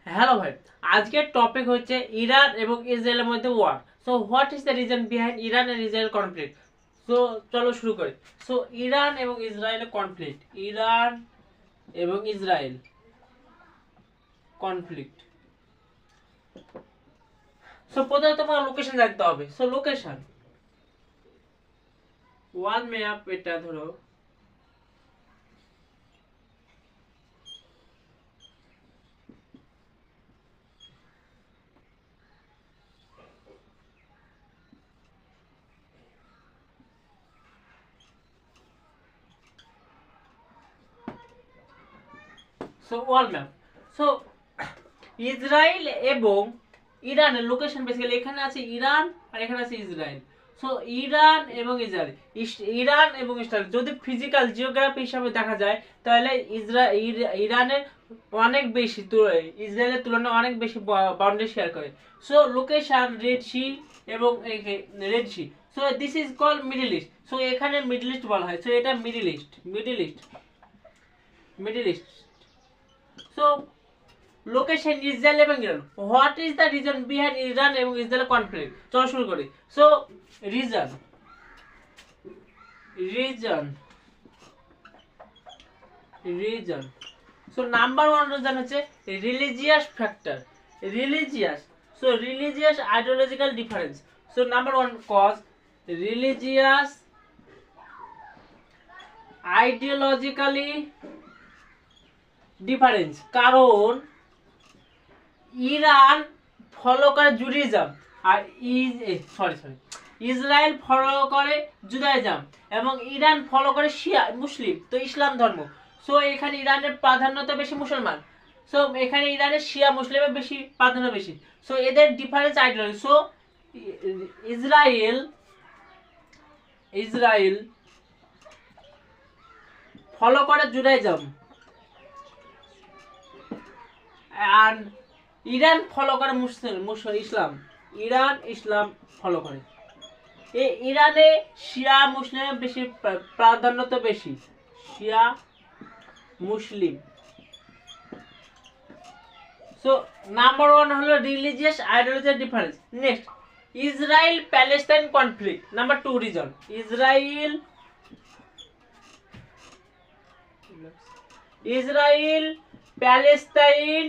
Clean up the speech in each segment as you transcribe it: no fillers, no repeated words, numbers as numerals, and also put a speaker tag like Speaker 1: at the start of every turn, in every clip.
Speaker 1: Hello ভাই, আজকের topic হচ্ছে ইরান এবং ইসরায়েলের মধ্যে war. So what is the reason behind Iran and Israel conflict? So চলো শুরু করি। সো ইরান এবং ইসরায়েলের কনফ্লিক্ট, ইরান এবং ইসরায়েল কনফ্লিক্ট। সো প্রথমে তোমার লোকেশন জানতে হবে। সো লোকেশন, ওয়ার্ল্ড ম্যাপ, এটা ধরো so world map. So Israel এবং ইরানের লোকেশন বেসিক্যালি এখানে আছে ইরান আর এখানে আছে ইসরায়েল। সো ইরান এবং ইসরায়েল, ইরান এবং ইসরায়েল যদি ফিজিক্যাল জিওগ্রাফি হিসাবে দেখা যায় তাহলে ইরানের অনেক বেশি ইসরায়েলের তুলনায় অনেক বেশি বাউন্ডারি শেয়ার করে। সো লোকেশন রেড সি এবং red sea. So this is call middle east. So এখানে মিডল ইস্ট বলা হয়। সো এটা middle east, middle east. So location Israel এবং Iran. What is the reason behind Iran এবং Israel conflict? চলো শুরু করি। So reason, reason reason so number one reason হচ্ছে religious factor, religious. So religious ideological difference. So number one cause religious ideologically difference. কারণ Iran follow করে জুডিজম আর Israel follow করে জুদাইজম এবং Iran follow করে শিয়া মুসলিম, তো ইসলাম ধর্ম। সো এখানে ইরানের প্রাধান্যতা বেশি মুসলমান। সো এখানে ইরানের শিয়া মুসলিমের বেশি প্রাধান্য বেশি। সো এদের difference ideology. So Israel Israel follow করে জুদাইজম আর ইরান ফলো করে ইসলাম। ইরান ইসলাম ফলো করে। ইরানে শিয়া মুসলিমের বেশি প্রাধান্যতা বেশি, শিয়া মুসলিম। সো নাম্বার ওয়ান হলো religious ideological difference. Next Israel Palestine conflict. Number two reason Israel Palestine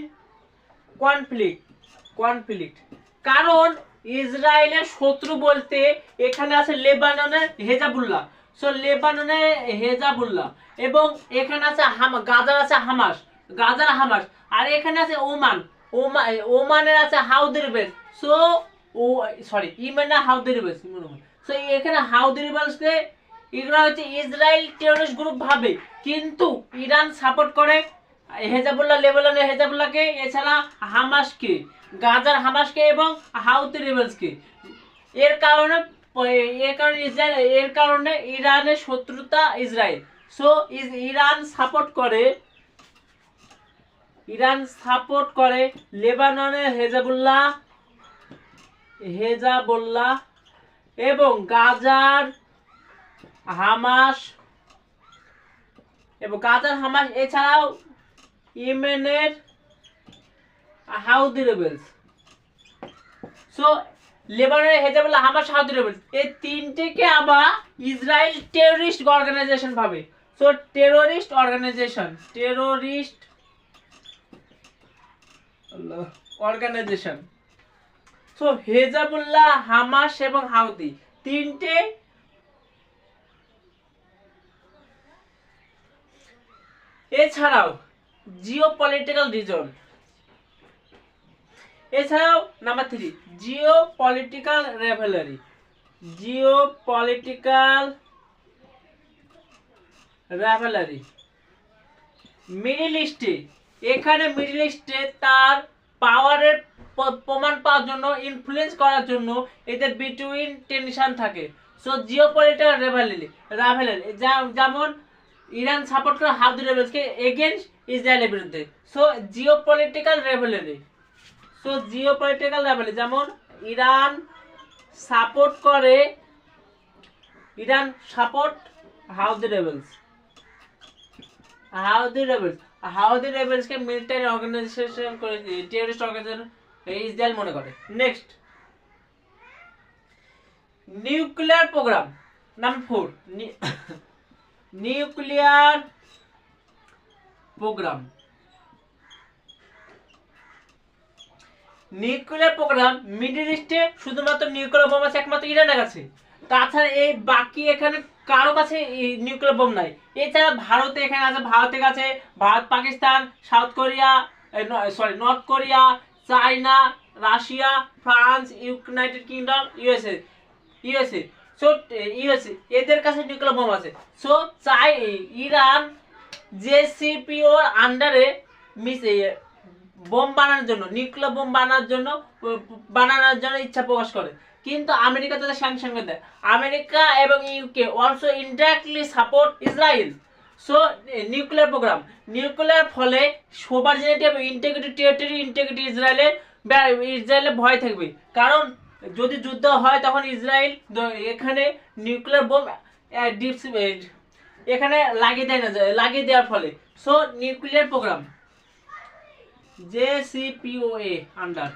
Speaker 1: conflict. কারণ ইসরায়েলের শত্রু বলতে এখানে আছে লেবাননের হেজাবুল্লাহ। সো লেবাননের হেজাবুল্লাহ এবং এখানে আছে গাজার আছে হামাস আর এখানে আছে ওমানের আছে হাউদি রিবেলস। সো ইমেনা হাউদি রিবেলস। সো এখানে হাউদি রিবেলসকে এগুলো হচ্ছে ইসরায়েল টেররিস্ট গ্রুপ ভাবে, কিন্তু ইরান সাপোর্ট করে হেজাবুল্লাহ, লেবাননের হেজাবুল্লাহকে, এছাড়া হামাসকে, গাজার হামাসকে এবং হাউতি রিবেলসকে। এর কারণে ইরানের শত্রুতা ইসরায়েল। সো ইরান সাপোর্ট করে লেবাননের হেজাবুল্লাহ এবং গাজার হামাস এছাড়াও ইয়েমেনের হাউদি রেবেলস। সো লেবাননের হেজাবুল্লাহ, হামাস, হাউদি রেবেলস এই তিনটেকে আবার ইসরায়েল টেররিস্ট অর্গানাইজেশন ভাবে। So terrorist organization. So Hezbollah, Hamas এবং হাউদি তিনটে এছাড়াও জিওপলিটিক্যাল রিজন। এছাড়াও number three geopolitical rivalry. Middle ইস্টে, মিডল ইস্টে তার পাওয়ারের প্রমাণ পাওয়ার জন্য, ইনফ্লুয়েন্স করার জন্য এদের বিটুইন টেনশন থাকে। সো জিওপলিটিক্যাল রাইভালরি যেমন ইরান সাপোর্ট করে হাউদি রেবেলসকে এগেইনস্ট ইসরায়েলের বিরুদ্ধে। So geopolitical rivalry. যেমন Iran support Houthi rebels Houthi রেবেলসকে মিলিটারি অর্গানাইজেশন করে টেররিস্ট অর্গানাইজেশন ইসরায়েল মনে করে। Next, nuclear program number 4, nuclear program. Nuclear program middle ইস্টে শুধুমাত্র নিউক্লিয়ার বোম আছে একমাত্র ইরানের কাছে, তাছাড়া এই বাকি এখানে কারো কাছে নিউক্লিয়ার বোম নাই। এছাড়া ভারতে এখানে আছে, ভারতের কাছে Bharat, Pakistan, south Korea, north Korea, China, Russia, France, United kingdom, USA. So USA এদের কাছে নিউক্লিয়ার বোম আছে। সো ইরান জেসিপিওর আন্ডারে বোম বানানোর জন্য, নিউক্লিয়ার বোম বানানোর জন্য ইচ্ছা প্রকাশ করে, কিন্তু আমেরিকা তাদের স্যাংশন করে দেয়। আমেরিকা এবং UK also indirectly support Israel. So nuclear ফলে সোভারেনিটি এবং ইন্টিগ্রিটি, টেরিটরি ইন্টিগ্রিটি ইসরায়েলের ভয় থাকবে, কারণ যদি যুদ্ধ হয় তখন ইসরায়েল এখানে নিউক্লিয়ার বোম এখানে লাগিয়ে দেওয়ার ফলে। So nuclear program JCPOA under.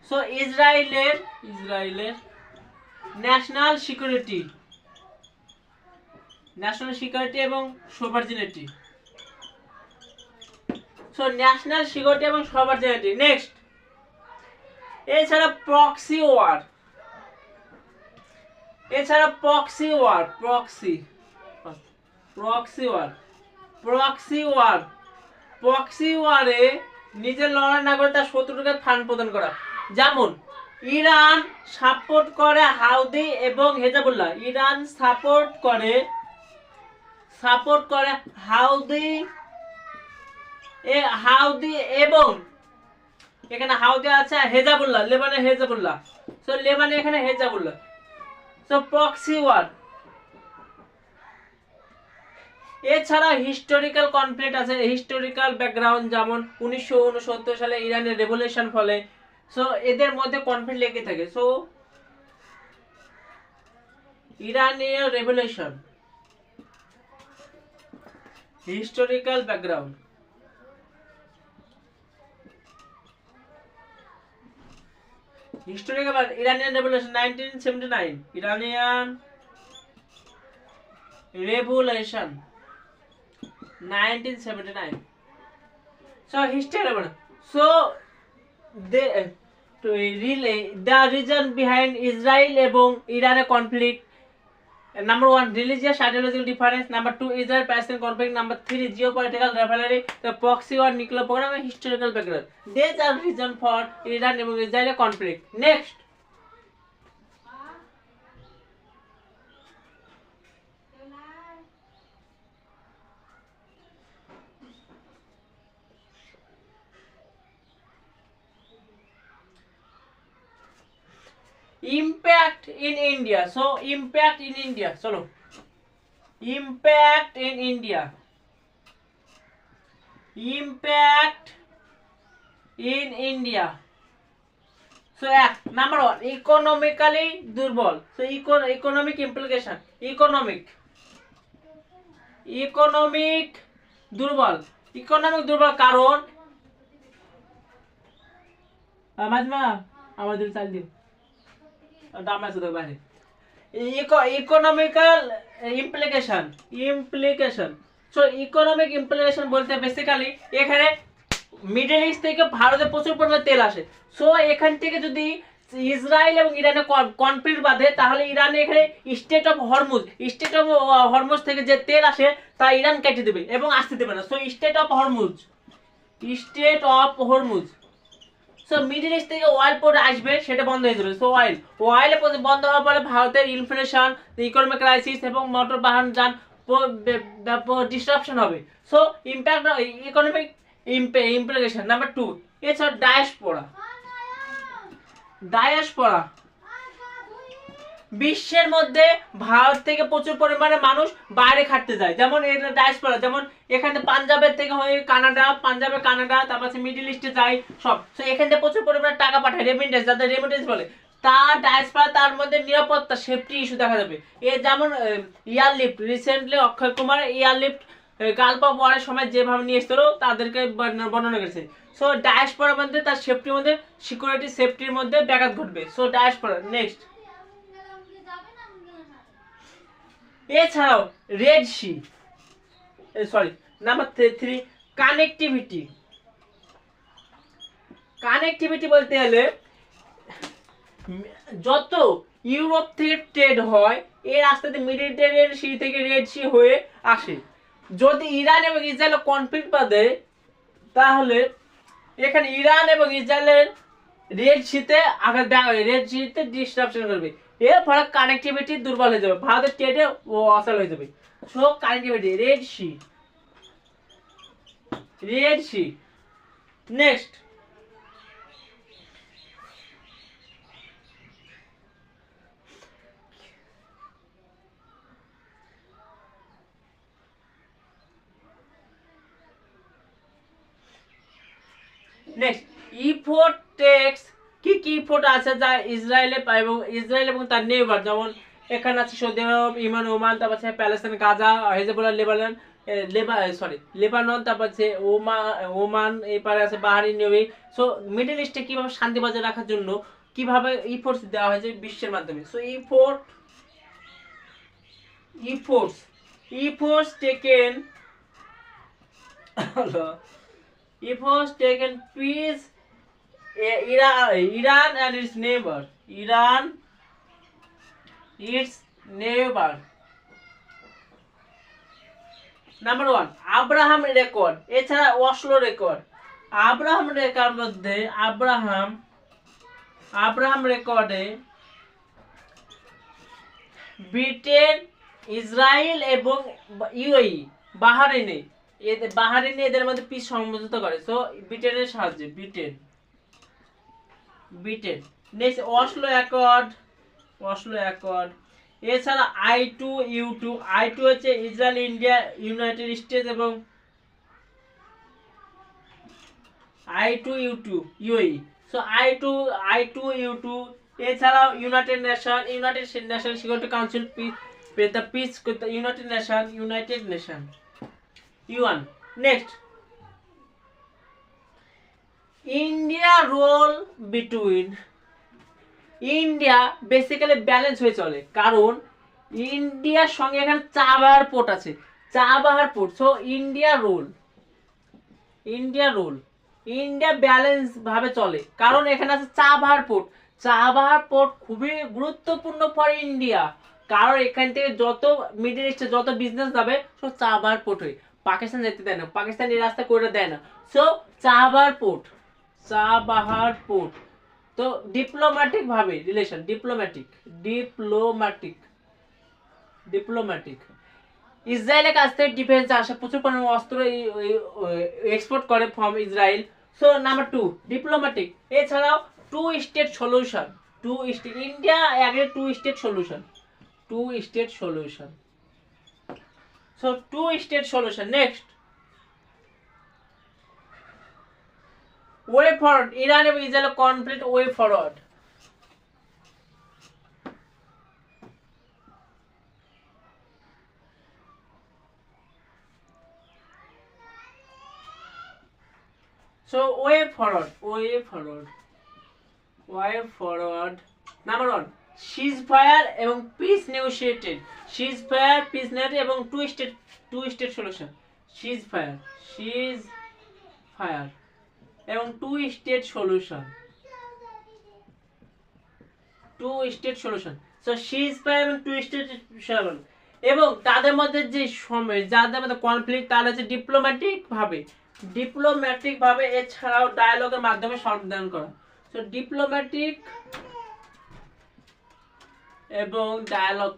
Speaker 1: So ইসরায়েলের ন্যাশনাল সিকিউরিটি এবং সোভারেনিটি। সো ন্যাশনাল সিকিউরিটি এবং সোভারেনিটি। নেক্সট, এছাড়া প্রক্সি ওয়ারে নিজের লড়াই না করে তার শত্রুকে ফান্ড প্রদান করা। যেমন ইরান সাপোর্ট করে হাউদি এবং হেজাবুল্লাহ। ইরান সাপোর্ট করে হাউদি এবং এখানে হাউদি আছে হেজাবুল্লাহ, লেবাননের হেজাবুল্লাহ। সো লেবাননে এখানে হেজাবুল্লাহ। So proxy war. এছাড়া হিস্টোরিক্যাল কনফ্লিক্ট আছে, হিস্টোরিক্যাল ব্যাকগ্রাউন্ড, যেমন 1969 সালে ইরানের রেভলিউশন ফলে। সো এদের মধ্যে কনফ্লিক্ট লেগে থাকে। সো ইরানীয় revolution, historical background. Iranian revolution 1979, Iranian revolution 1979. So history. So the reason behind Israel এবং ইরানের conflict: number 1, religious ideological difference; number 2, Israel Palestine conflict; number 3, geopolitical rivalry; the proxy war, nuclear program, and historical background. These are reason for Iran এবং Israel conflict. Next, impact in India. So impact in India. Chalo. Impact in India. Impact in India. So number 1, economically দুর্বল. So economic implication. Economic দুর্বল কারণ মাজমা আমাদের চাল দিন দাম আছে তো বাইরে। Economical implication. So economic implication বলতে বেসিক্যালি এখানে মিডল ইস্ট থেকে ভারতে প্রচুর পরিমাণে তেল আসে। সো এখান থেকে যদি ইসরায়েল এবং ইরানে কনফ্লিক্ট বাঁধে, তাহলে ইরানে এখানে স্টেট অফ হরমুজ থেকে যে তেল আসে তা ইরান কেটে দেবে এবং আসতে দেবে না। So state of Hormuz. So middle east থেকে অয়েল পোর্ট আসবে, সেটা বন্ধ হয়ে যাবে। সো অয়েল বন্ধ হওয়ার ফলে ভারতের ইনফ্লেশন, ইকোনমিক ক্রাইসিস এবং মোটর বাহন যান ডিসরাপশন হবে। So impact economic implication. Number 2, এছাড়া ডায়াসপোরা। বিশ্বের মধ্যে ভারত থেকে প্রচুর পরিমাণে মানুষ বাইরে খাটতে যায়, যেমন ডায়াসপোরা, যেমন এখানে পাঞ্জাবের থেকে হয়ে কানাডা, তারপর মিডল ইস্টে যায় সব। সো এখান থেকে প্রচুর পরিমাণে টাকা পাঠায়, রেমিটেন্স, যাদের রেমিটেন্স বলে, তার ডায়াসপোরা, তার মধ্যে নিরাপত্তা, সেফটি ইস্যু দেখা যাবে। যেমন airlift, recently Akshay Kumar airlift গালপা ওয়ারের সময় যেভাবে নিয়ে এসেছিল তাদেরকে বর্ণনা করেছে। সো ডায়াসপোরা মধ্যে তার সেফটির মধ্যে সিকিউরিটি সেফটির মধ্যে ব্যাঘাত ঘটবে। So diaspora next. এছাড়াও red sea, sorry number 3 connectivity. Connectivity বলতে গেলে যত ইউরোপ থেকে ট্রেড হয় এই রাস্তাতে মেডিটেরিয়ান সি থেকে রেড সি হয়ে আসে। যদি ইরান এবং ইসরায়েল কনফ্লিক্ট বাঁধে তাহলে এখানে ইরান এবং ইসরায়েলের রেড সিতে আঘাত, রেড সিতে ডিস্ট্রাকশন করবে, এর ফলে কানেক্টিভিটি দুর্বল হয়ে যাবে, ভারতের ট্রেডে অচল হয়ে যাবে। So connectivity Red Sea, Red Sea. Next next ইফোর্ট টেক্স, কি কি ইফোর্ট আছে যা ইসরায়েল এবং তার নেইবার, যেমন এখানে আছে সৌদি আরব, ইমান, ওমান, তারপর আছে প্যালেস্টাইন, গাজা, হেজবুল্লাহ, লেবানন, তারপর আছে ওমান, এপারে আছে বাহরাইন, ইউএই। সো মিডল ইস্টে কিভাবে শান্তি বজায় রাখার জন্য কিভাবে ইফোর্টস দেওয়া হয়েছে বিশ্বের মাধ্যমে। So efforts taken efforts taken peace Iran and its neighbor. Number 1 Abraham record, এছাড়া অসলো রেকর্ড। আব্রাহাম রেকর্ড মধ্যে আব্রাহাম রেকর্ডে ব্রিটেন, ইসরায়েল এবং ইউএই, বাহরাইনে এদের মধ্যে পিস সমঝোতা করে। সো ব্রিটেনের সাহায্যে ব্রিটেন। Next Oslo accord. এছাড়া I2U2 হচ্ছে ইসরায়েল, ইন্ডিয়া, ইউনাইটেড স্টেটস এবং I2U2 ইউএই। সো I2U2 এছাড়াও United nation security council, piece United nation UN. Next, India role between India basically balance হয়ে চলে, কারণ ইন্ডিয়ার সঙ্গে এখানে চাবাহার পোর্ট আছে, সো ইন্ডিয়া ব্যালেন্স ভাবে চলে, কারণ এখানে আছে চাবাহার পোর্ট খুবই গুরুত্বপূর্ণ ফর ইন্ডিয়া, কারণ এখান থেকে যত মিডল ইস্টে যত বিজনেস যাবে সব চাবাহার পোর্ট হয়ে, পাকিস্তান যেতে দেয় না, পাকিস্তান এই রাস্তা করে দেয় না। So Chabahar port. তো ডিপ্লোম্যাটিক ভাবে রিলেশন, ডিপ্লোম্যাটিক ইসরায়েলের কাছ থেকে ডিফেন্স আসে, প্রচুর পরিমাণে অস্ত্র এক্সপোর্ট করে from Israel. So number 2 diplomatic. এছাড়াও টু স্টেট সলিউশন, ইন্ডিয়া আগে two state solution. So two-state solution. Next, way forward. Iran and Israel conflict, way forward. So way forward. Number 1, ceasefire এবং piece negotiated, এবং two state solution. ceasefire এবং two state solution. So ceasefire এবং two state solution, এবং তাদের মধ্যে যে যাদের মধ্যে কনফ্লিক্ট তারা হচ্ছে ডিপ্লোম্যাটিক ভাবে, এছাড়াও ডায়ালগের মাধ্যমে সমাধান করা। সো ডিপ্লোম্যাটিক এবং ডায়ালগ।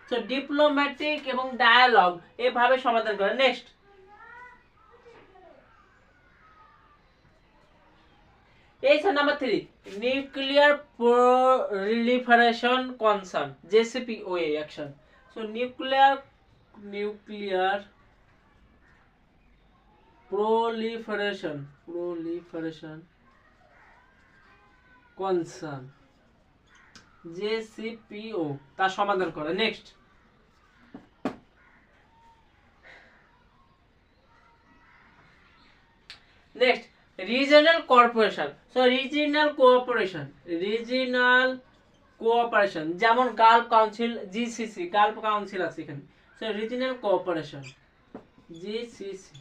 Speaker 1: সো ডিপ্লোম্যাটিক এবং ডায়ালগ এভাবে সমাধান করে। নেক্সট, এই number 3 nuclear proliferation concern, JCPOA action. So nuclear proliferation concern, JCPO, তার সমাধান করে। Next, next regional corporation. So regional cooperation যেমন gulf council, GCC, gulf council আছে এখানে। So regional cooperation, GCC.